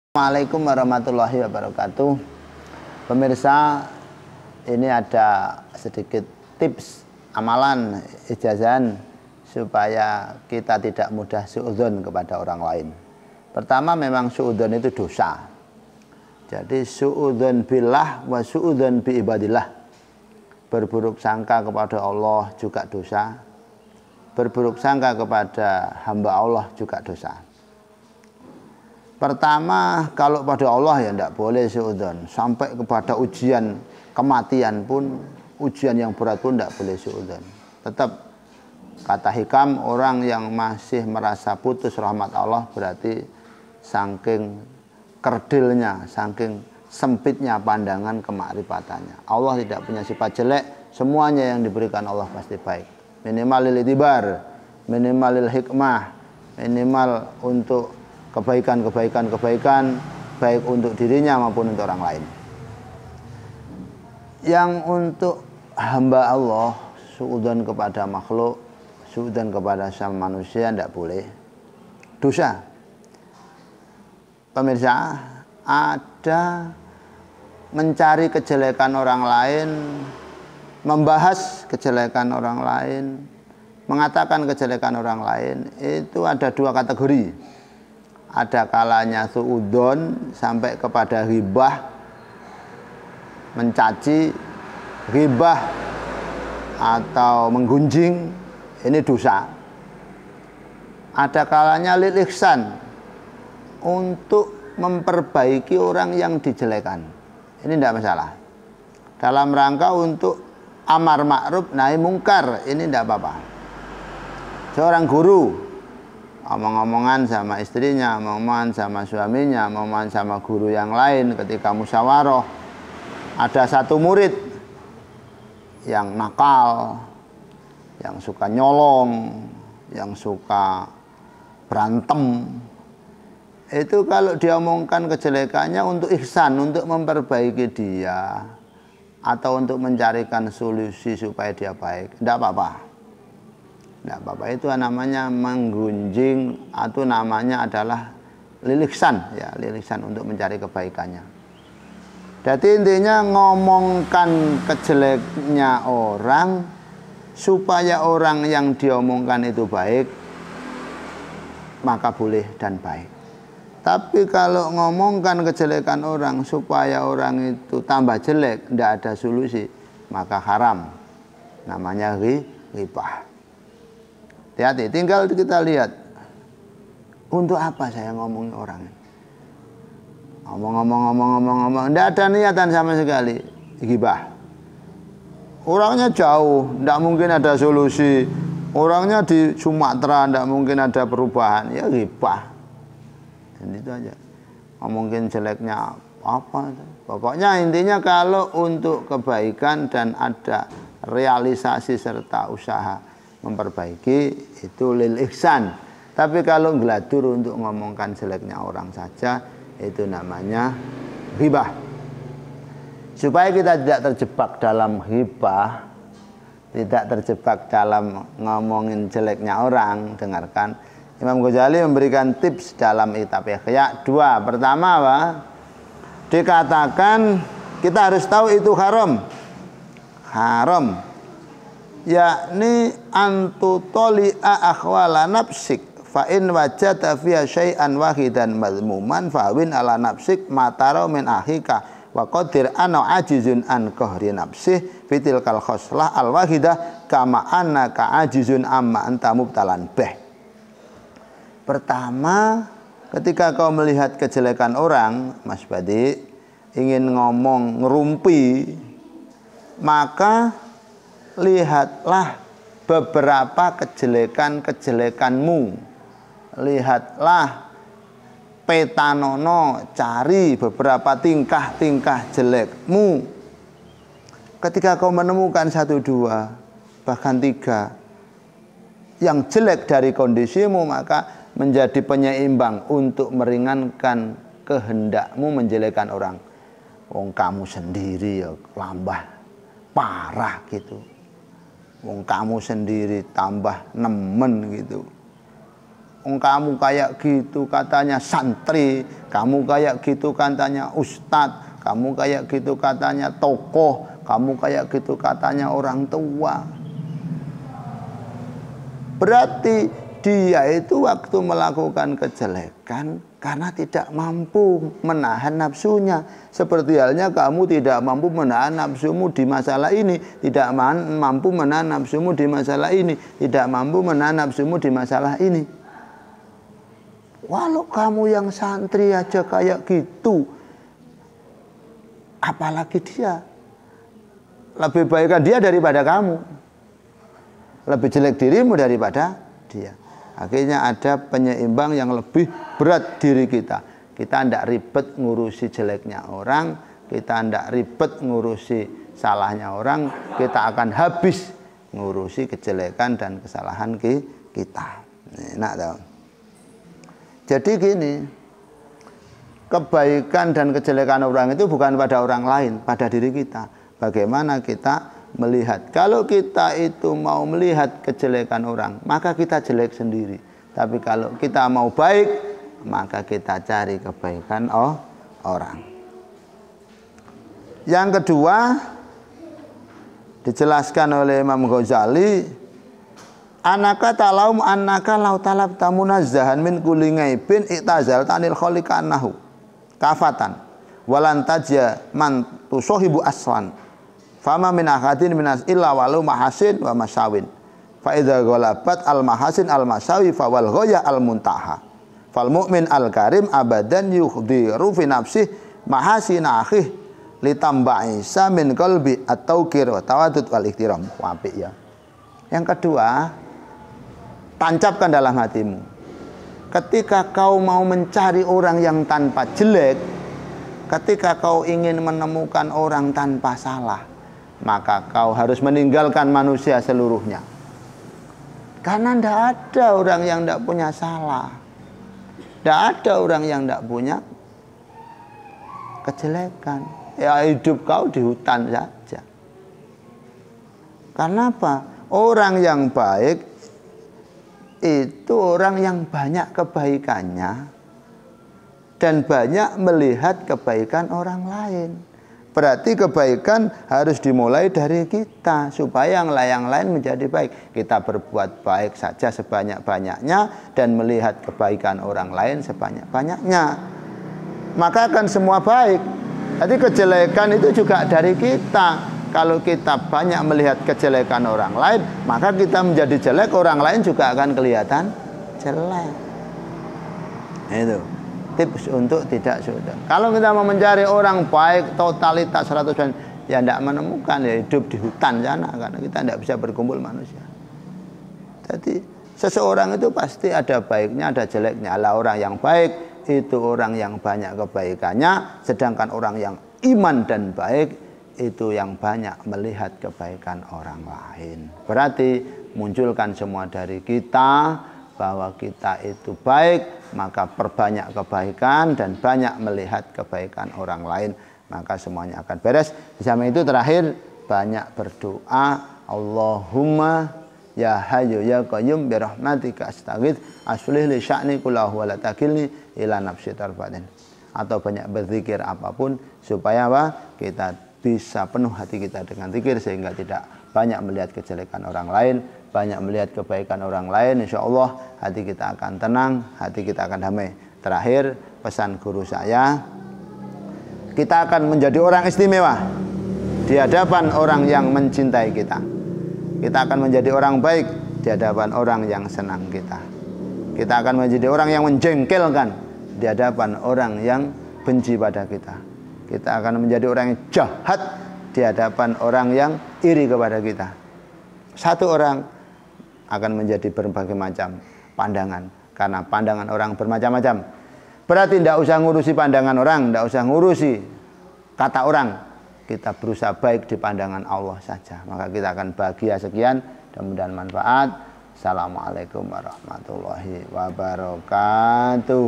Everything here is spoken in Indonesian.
Assalamualaikum warahmatullahi wabarakatuh. Pemirsa, ini ada sedikit tips amalan ijazah supaya kita tidak mudah suudzon kepada orang lain. Pertama, memang suudzon itu dosa. Jadi suudzon billah wa suudzon bi ibadillah. Berburuk sangka kepada Allah juga dosa. Berburuk sangka kepada hamba Allah juga dosa. Pertama, kalau pada Allah ya tidak boleh suudzon. Sampai kepada ujian kematian pun, ujian yang berat pun tidak boleh suudzon. Tetap kata hikam, orang yang masih merasa putus rahmat Allah berarti saking kerdilnya, saking sempitnya pandangan kemakrifatannya. Allah tidak punya sifat jelek, semuanya yang diberikan Allah pasti baik. Minimal lil itibar, minimal lil hikmah, minimal untuk kebaikan baik untuk dirinya maupun untuk orang lain. Yang untuk hamba Allah suudzon kepada makhluk, suudzon kepada sama manusia tidak boleh, dosa. Pemirsa, ada mencari kejelekan orang lain, membahas kejelekan orang lain, mengatakan kejelekan orang lain, itu ada dua kategori. Ada kalanya suudzon sampai kepada ghibah, mencaci, ghibah atau menggunjing, ini dosa. Ada kalanya lil ihsan, untuk memperbaiki orang yang dijelekan, ini tidak masalah. Dalam rangka untuk amar ma'ruf nahi mungkar, ini tidak apa-apa. Seorang guru omong-omongan sama istrinya, omongan sama suaminya, omongan sama guru yang lain ketika musyawarah. Ada satu murid yang nakal, yang suka nyolong, yang suka berantem. Itu kalau diomongkan kejelekannya untuk ihsan, untuk memperbaiki dia, atau untuk mencarikan solusi supaya dia baik, tidak apa-apa. Tidak apa-apa, itu namanya menggunjing, atau namanya adalah liliksan, ya, liliksan untuk mencari kebaikannya. Jadi intinya ngomongkan kejeleknya orang supaya orang yang diomongkan itu baik, maka boleh dan baik. Tapi kalau ngomongkan kejelekan orang supaya orang itu tambah jelek, tidak ada solusi, maka haram, namanya ghibah. Hati-hati, tinggal kita lihat untuk apa saya ngomongin orang. Ngomong, tidak ada niatan sama sekali, ghibah. Orangnya jauh, tidak mungkin ada solusi. Orangnya di Sumatera, tidak mungkin ada perubahan, ya ghibah. Dan itu aja. Ngomongin jeleknya apa. Pokoknya intinya kalau untuk kebaikan dan ada realisasi serta usaha memperbaiki, itu lil ihsan. Tapi kalau ngeladur untuk ngomongkan jeleknya orang saja, itu namanya ghibah. Supaya kita tidak terjebak dalam ghibah, tidak terjebak dalam ngomongin jeleknya orang, dengarkan Imam Ghazali memberikan tips dalam kitab Ihya dua. Pertama apa? Dikatakan kita harus tahu itu haram, yakni antutoli'a akhwala nafsik fa in wajada fiha syai'an wahidan madmuman fawin ala nafsik mataro min akhika wa qadir ana ajizun an qahri nafsih fitilkal khoslah al wahidah kama annaka ajizun amma anta mubtalan bih. Pertama, ketika kau melihat kejelekan orang, Mas Badi, ingin ngomong ngerumpi, maka lihatlah beberapa kejelekanmu. Lihatlah petanono, cari beberapa tingkah jelekmu. Ketika kau menemukan satu dua, bahkan tiga yang jelek dari kondisimu, maka menjadi penyeimbang untuk meringankan kehendakmu menjelekkan orang. Wong kamu sendiri ya lambah parah gitu. Wong kamu sendiri tambah nemen gitu. kamu kayak gitu katanya santri, kamu kayak gitu katanya ustadz, kamu kayak gitu katanya tokoh, kamu kayak gitu katanya orang tua. Berarti dia itu waktu melakukan kejelekan karena tidak mampu menahan nafsunya. Seperti halnya kamu tidak mampu menahan nafsumu di masalah ini, tidak mampu menahan nafsumu di masalah ini, tidak mampu menahan nafsumu di masalah ini. Walau kamu yang santri aja kayak gitu, apalagi dia. Lebih baikkan dia daripada kamu, lebih jelek dirimu daripada dia. Akhirnya ada penyeimbang yang lebih berat diri kita. Kita tidak ribet ngurusi jeleknya orang, kita tidak ribet ngurusi salahnya orang, kita akan habis ngurusi kejelekan dan kesalahan kita. Enak tau. Jadi gini, kebaikan dan kejelekan orang itu bukan pada orang lain, pada diri kita. Bagaimana kita melihat. Kalau kita itu mau melihat kejelekan orang, maka kita jelek sendiri. Tapi kalau kita mau baik, maka kita cari kebaikan orang. Yang kedua, dijelaskan oleh Imam Ghazali, anaka talaum annaka law talabta munazzahan min kulli ghaibin i'tazal tanil khaliqa annahu kafatan walan tajya man tusahibu aslan fama min ahadin minas illa walau mahasin wa masawin fa idza ghalabat al mahasin al masawi fa wal ghaya al muntaha fal mu'min al karim abadan yukhdiru fi nafsih mahasin akhih litamba'isa min qalbi at-tawqir wa tawadud wal ihtiram. Apik ya. Yang kedua, tancapkan dalam hatimu. Ketika kau mau mencari orang yang tanpa jelek, ketika kau ingin menemukan orang tanpa salah, maka kau harus meninggalkan manusia seluruhnya. Karena tidak ada orang yang tidak punya salah. Tidak ada orang yang tidak punya kejelekan. Ya hidup kau di hutan saja. Karena apa? Orang yang baik itu orang yang banyak kebaikannya dan banyak melihat kebaikan orang lain. Berarti kebaikan harus dimulai dari kita supaya yang lain menjadi baik. Kita berbuat baik saja sebanyak-banyaknya dan melihat kebaikan orang lain sebanyak-banyaknya, maka akan semua baik. Jadi kejelekan itu juga dari kita. Kalau kita banyak melihat kejelekan orang lain, maka kita menjadi jelek, orang lain juga akan kelihatan jelek. Itu tips untuk tidak sudah. Kalau kita mau mencari orang baik totalitas 100%, ya tidak menemukan, ya hidup di hutan sana, karena kita tidak bisa berkumpul manusia. Jadi seseorang itu pasti ada baiknya, ada jeleknya. Lah orang yang baik itu orang yang banyak kebaikannya, sedangkan orang yang iman dan baik itu yang banyak melihat kebaikan orang lain. Berarti munculkan semua dari kita bahwa kita itu baik, maka perbanyak kebaikan dan banyak melihat kebaikan orang lain, maka semuanya akan beres. Di samping itu terakhir banyak berdoa, Allahumma ya hayyu ya qayyum bi rahmatika astaghits aslih li sya'ni kullahu wa la takilni ila nafsi tarfatin. Atau banyak berzikir apapun supaya apa? Kita bisa penuh hati kita dengan zikir sehingga tidak banyak melihat kejelekan orang lain, banyak melihat kebaikan orang lain. Insya Allah hati kita akan tenang, hati kita akan damai. Terakhir pesan guru saya, kita akan menjadi orang istimewa di hadapan orang yang mencintai kita. Kita akan menjadi orang baik di hadapan orang yang senang kita. Kita akan menjadi orang yang menjengkelkan di hadapan orang yang benci pada kita. Kita akan menjadi orang yang jahat di hadapan orang yang iri kepada kita. Satu orang akan menjadi berbagai macam pandangan, karena pandangan orang bermacam-macam. Berarti tidak usah ngurusi pandangan orang, tidak usah ngurusi kata orang. Kita berusaha baik di pandangan Allah saja, maka kita akan bahagia. Sekian, mudah-mudahan manfaat. Assalamualaikum warahmatullahi wabarakatuh.